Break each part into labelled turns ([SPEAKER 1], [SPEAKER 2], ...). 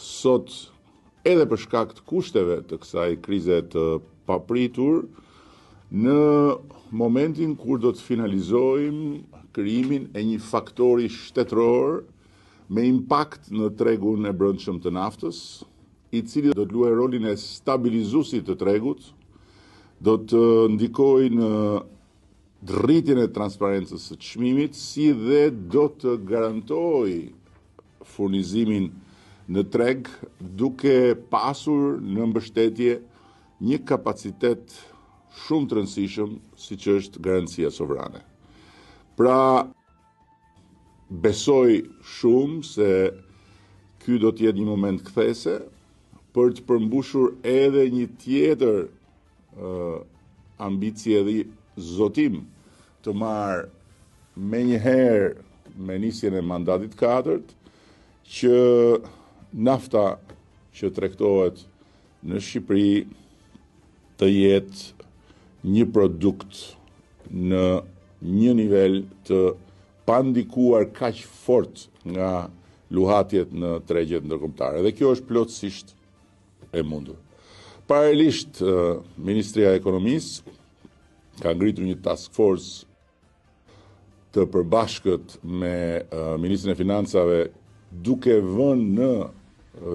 [SPEAKER 1] sot edhe për shkak të kushteve të kësaj krize të papritur, në momentin kur do të finalizojmë krijimin e një faktori shtetëror me impakt në tregun e brendshëm të naftës, i cili do të luajë rolin e stabilizuesit të tregut, do të ndikojë në rritjen e transparencës së çmimit, si dhe do të garantojë furnizimin në treg, duke pasur në mbështetje një kapacitet shumë të rëndësishëm, siç është garancia sovrane. Pra, besoj shumë se ky do të jetë një moment kthese për të përmbushur edhe një tjetër ambicie dhe zotim të marrë menjëherë me nisjen e mandatit 4 që nafta që tregtohet në Shqipëri të jetë një produkt në një nivel të pandikuar kaq fort nga luhatjet në tregjet ndërkombëtare. Dhe kjo është plotësisht e mundur. Paralelisht, Ministria e Ekonomisë ka ngritur një task force të përbashkët me Ministrin e Financave, duke vënë në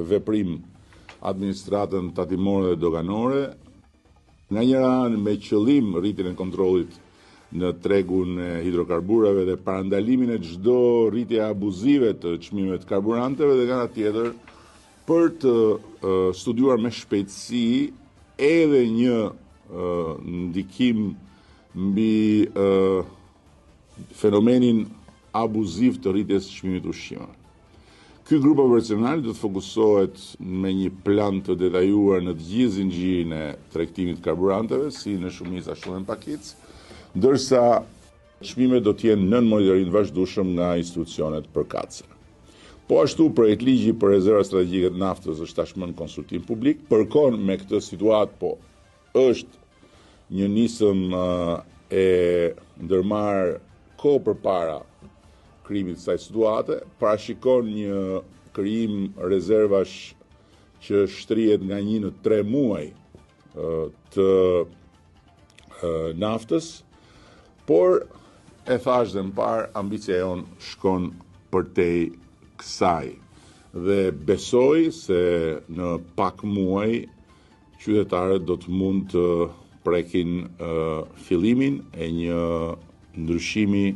[SPEAKER 1] veprim administratën tatimore dhe doganore, nga njëra anë me qëllim rritjen e kontrollit në tregun e hidrokarburave dhe parandalimin e çdo rritje abuzive të çmimeve të karburanteve, dhe nga ana tjetër për të studiuar me shpejtësi edhe një ndikim mbi fenomenin abuziv të rritjes së çmimit të ushqimeve. Ky grup operacional do të fokusohet me një plan të detajuar në të gjithë zinxhirin e tregtimit të karburanteve, si në shumicë ashtu edhe në pakicë, ndërsa çmimet do të jenë nën monitoring vazhdueshëm nga institucionet përkatëse. Po ashtu, projekt ligji për rezervat strategjike të naftës është tashmë në konsultim publik. Përkon me këtë situatë, po është një nisëm e ndërmarrë kohë përpara krijimit të kësaj situate, parashikon një krijim rezervash që shtrihet nga 1 në 3 muaj të naftës, por e thash dhe më parë, ambicia jon shkon përtej kësaj. Dhe besoj se në pak muaj qytetarët do të mund të prekin fillimin e një ndryshimi